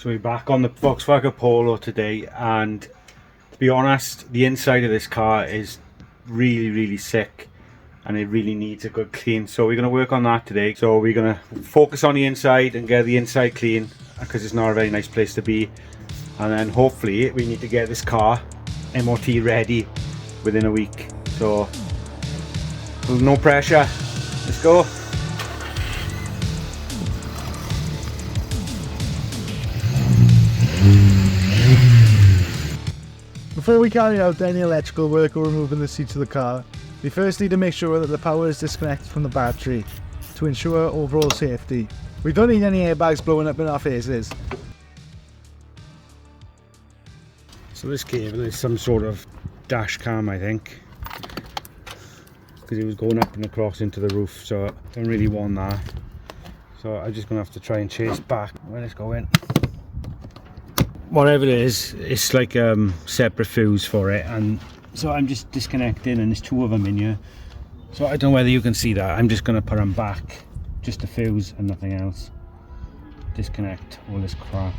So we're back on the VW Polo today, and to be honest, the inside of this car is really sick and it really needs a good clean. So we're going to work on that today. So we're going to focus on the inside and get the inside clean, because it's not a very nice place to be. And then hopefully we need to get this car MOT ready within a week. So no pressure, let's go. Before we carry out any electrical work or removing the seats of the car, we first need to make sure that the power is disconnected from the battery to ensure overall safety. We don't need any airbags blowing up in our faces. So this cable is some sort of dash cam, I think, because it was going up and across into the roof, so I don't really want that. So I'm just going to have to try and chase back when it's going. Whatever it is, it's like separate fuse for it, and so I'm just disconnecting, and there's two of them in here. So I don't know whether you can see that. I'm just going to put them back, just the fuse and nothing else. Disconnect all this crap.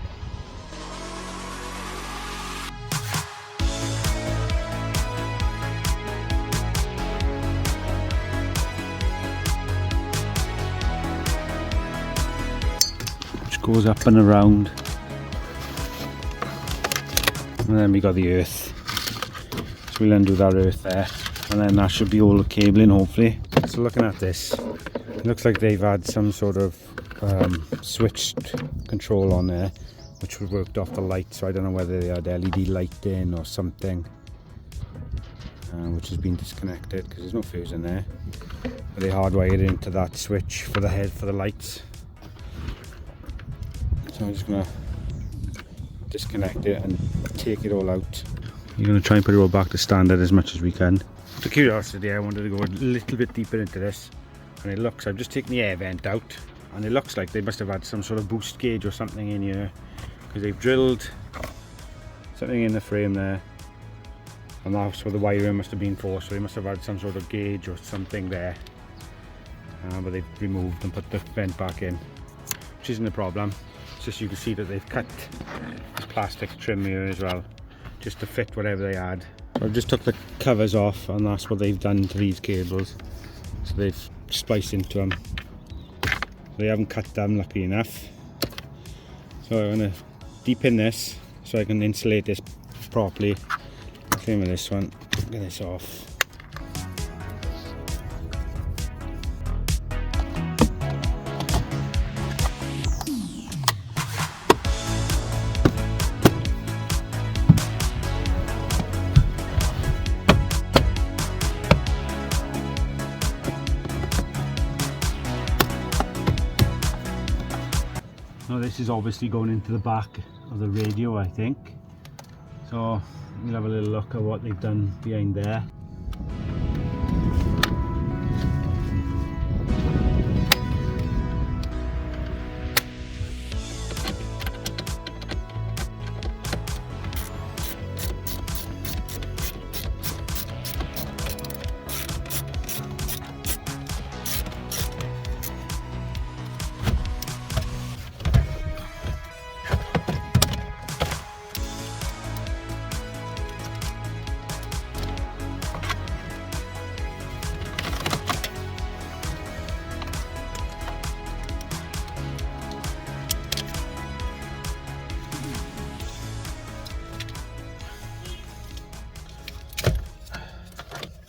Which goes up and around. And then we got the earth, so we'll undo that earth there, and then that should be all the cabling, hopefully. So looking at this, it looks like they've had some sort of switched control on there, which worked off the light. So I don't know whether they had LED lighting or something, which has been disconnected because there's no fuse in there. But they hardwired it into that switch for the head for the lights. So I'm just gonna disconnect it and take it all out. You're going to try and put it all back to standard as much as we can. For curiosity, I wanted to go a little bit deeper into this, and it looks, I've just taken the air vent out, and it looks like they must have had some sort of boost gauge or something in here, because they've drilled something in the frame there, and that's what the wiring must have been for. So they must have had some sort of gauge or something there, but they've removed and put the vent back in, which isn't a problem. It's just you can see that they've cut this plastic trim here as well, just to fit whatever they had. So I've just took the covers off, and that's what they've done to these cables. So they've spliced into them. They haven't cut them, lucky enough. So I'm going to deepen this so I can insulate this properly. Same with this one. Get this off. Now this is obviously going into the back of the radio, I think. So we'll have a little look at what they've done behind there.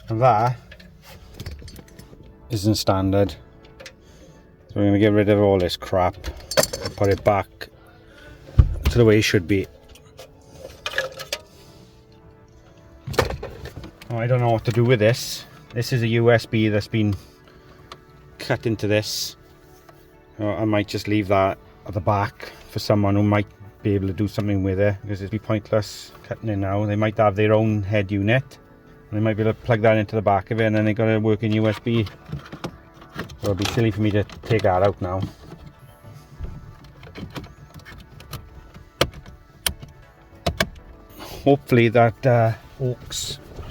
And that isn't standard, so we're going to get rid of all this crap and put it back to the way it should be. Oh, I don't know what to do with this. This is a USB that's been cut into this. I might just leave that at the back for someone who might be able to do something with it, because it'd be pointless cutting it now. They might have their own head unit, and they might be able to plug that into the back of it, and then they've got a working USB. So it'd be silly for me to take that out now. Hopefully that aux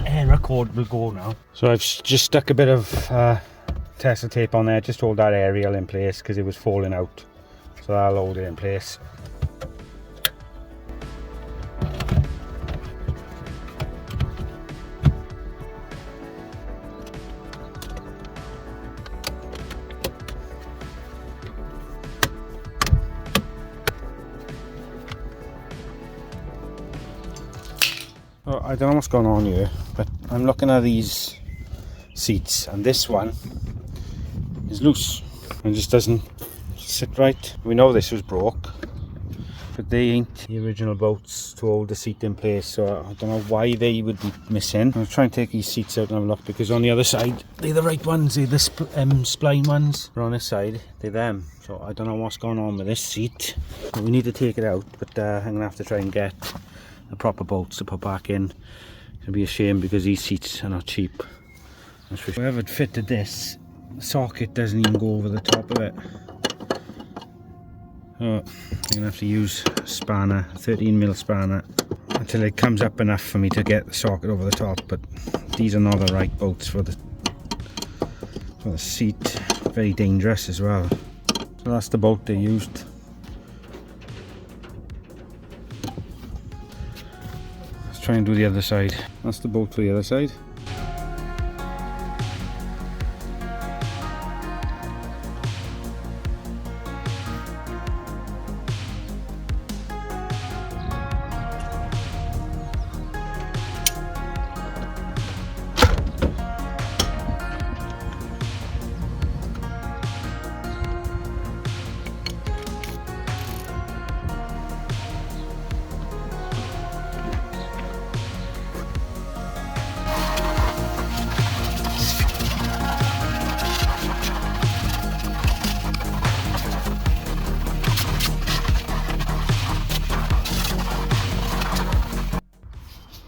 error code will go now. So I've just stuck a bit of Tester tape on there just to hold that aerial in place, because it was falling out. So that'll hold it in place. Oh, I don't know what's going on here, but I'm looking at these seats and this one is loose and just doesn't sit right. We know this was broke, but they ain't the original bolts to hold the seat in place, so I don't know why they would be missing. I'll try and take these seats out and have a look, because on the other side they're the right ones, they're the spline ones, but on this side they're them. So I don't know what's going on with this seat. We need to take it out, but I'm gonna have to try and get the proper bolts to put back in. It'll be a shame because these seats are not cheap. Whoever fitted this, the socket doesn't even go over the top of it. So I'm gonna have to use a spanner, 13mm spanner, until it comes up enough for me to get the socket over the top. But these are not the right bolts for the seat. Very dangerous as well. So that's the bolt they used. Let's try and do the other side. That's the bolt for the other side.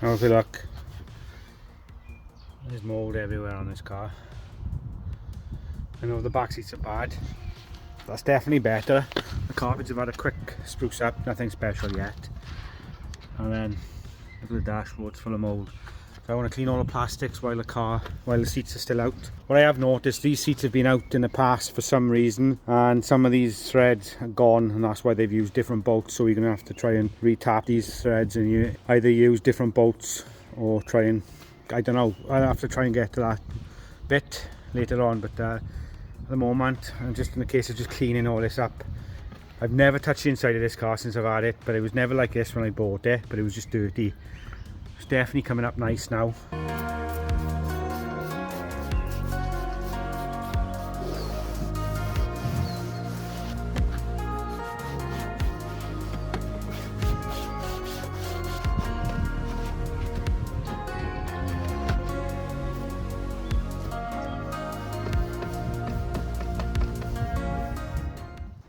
Now good luck. There's mould everywhere on this car. I know the back seats are bad. That's definitely better. The carpets have had a quick spruce up, nothing special yet. And then look at the dashboard's full of mould. So I want to clean all the plastics while the seats are still out. What I have noticed, these seats have been out in the past for some reason, and some of these threads are gone, and that's why they've used different bolts. So you're going to have to try and retap these threads, and you either use different bolts or try and, I don't know, I'll have to try and get to that bit later on. But at the moment, I'm just in the case of just cleaning all this up. I've never touched the inside of this car since I've had it, but it was never like this when I bought it, but it was just dirty. It's definitely coming up nice now.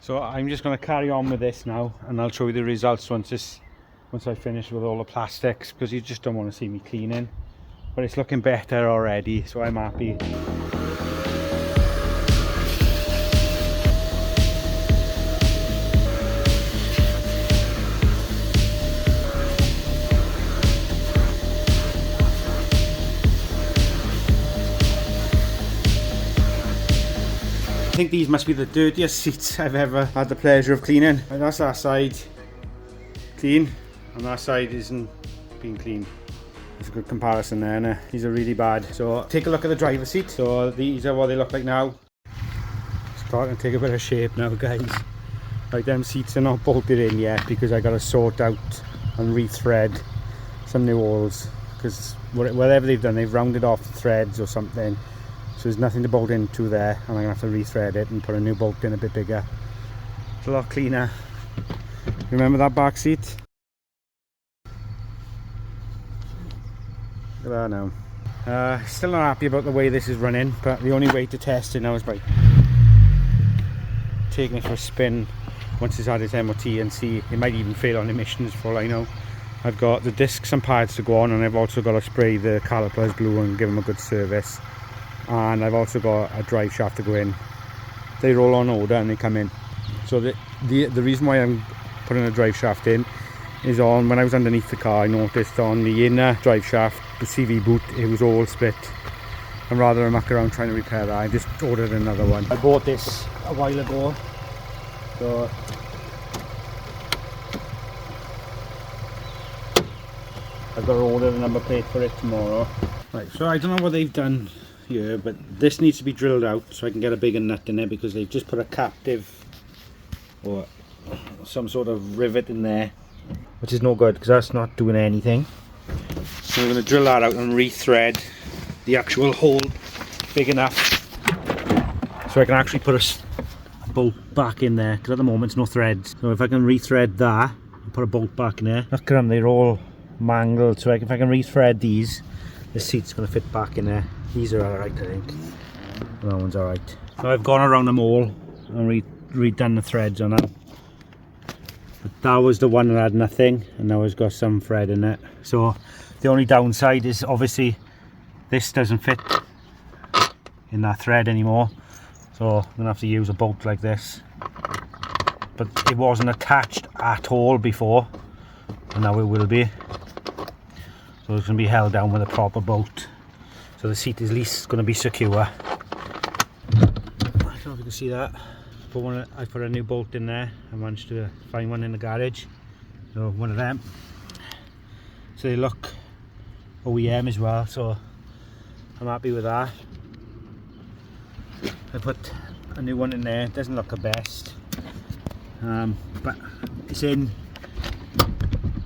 So I'm just going to carry on with this now, and I'll show you the results once I finish with all the plastics, because you just don't want to see me cleaning. But it's looking better already, so I'm happy. I think these must be the dirtiest seats I've ever had the pleasure of cleaning. And that's that side clean, and that side isn't being cleaned. There's a good comparison there, innit? These are really bad. So take a look at the driver's seat. So these are what they look like now. Starting to take a bit of shape now, guys. Like, them seats are not bolted in yet because I got to sort out and rethread some new walls, because whatever they've done, they've rounded off the threads or something. So there's nothing to bolt into there, and I'm going to have to rethread it and put a new bolt in a bit bigger. It's a lot cleaner. Remember that back seat? Look at that now. Still not happy about the way this is running, but the only way to test it now is by taking it for a spin once it's had its MOT, and see. It might even fail on emissions for all I know. I've got the discs and pads to go on, and I've also got to spray the calipers blue and give them a good service. And I've also got a drive shaft to go in. They roll on order and they come in. So the reason why I'm putting a drive shaft in is when I was underneath the car, I noticed on the inner drive shaft, the CV boot, it was all split. And rather than muck around trying to repair that, I just ordered another one. I bought this a while ago, so I've got to order the number plate for it tomorrow. Right, so I don't know what they've done here, but this needs to be drilled out so I can get a bigger nut in there, because they've just put a captive or some sort of rivet in there, which is no good because that's not doing anything. So I'm going to drill that out and rethread the actual hole big enough so I can actually put a bolt back in there, because at the moment it's no threads. So if I can rethread that and put a bolt back in there, look at them, they're all mangled. So if I can rethread these, the seat's going to fit back in there. These are alright, I think. And that one's alright. So I've gone around them all and redone the threads on them. But that was the one that had nothing, and now it's got some thread in it. So the only downside is obviously this doesn't fit in that thread anymore. So I'm going to have to use a bolt like this. But it wasn't attached at all before, and now it will be. So it's going to be held down with a proper bolt. So the seat is at least going to be secure. I don't know if you can see that. I put a new bolt in there. I managed to find one in the garage. So one of them. So they look OEM as well, so I'm happy with that. I put a new one in there. It doesn't look the best, but it's in.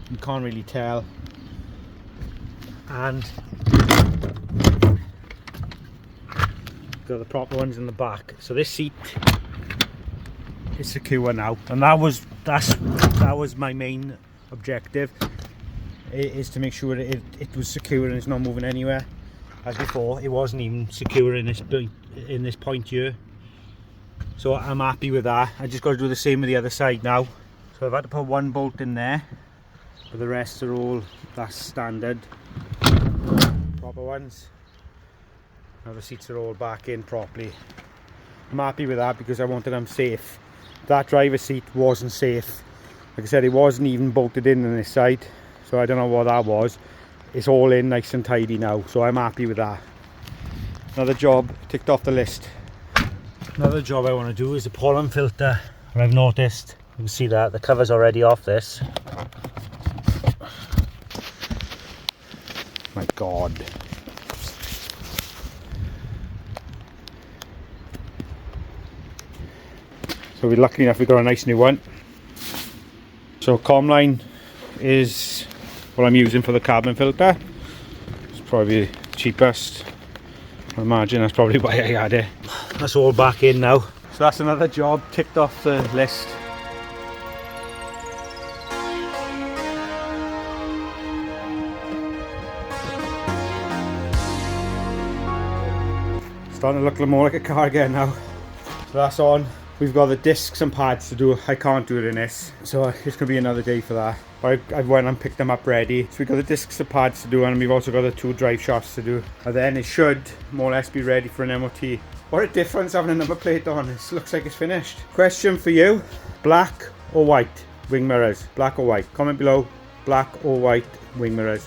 You can't really tell. And got the proper ones in the back. So this seat is secure now, and that was my main objective, is to make sure that it was secure and it's not moving anywhere. As before, it wasn't even secure in this point here. So I'm happy with that. I just got to do the same with the other side now. So I've had to put one bolt in there, but the rest are all that's standard proper ones. Now the seats are all back in properly. I'm happy with that because I wanted them safe. That driver's seat wasn't safe. Like I said, it wasn't even bolted in on this side, so I don't know what that was. It's all in nice and tidy now, so I'm happy with that. Another job ticked off the list. Another job I want to do is the pollen filter. And I've noticed, you can see that the cover's already off this. My God. So we're lucky enough we got a nice new one. So Comline is what I'm using for the carbon filter. It's probably the cheapest. I imagine that's probably why I had it. That's all back in now. So that's another job ticked off the list. Starting to look more like a car again now. So that's on. We've got the discs and pads to do. I can't do it in this, so it's gonna be another day for that. I went and picked them up ready. So we've got the discs and pads to do, and we've also got the 2 drive shafts to do. And then it should more or less be ready for an MOT. What a difference having a number plate on. This looks like it's finished. Question for you: black or white wing mirrors? Black or white? Comment below. Black or white wing mirrors?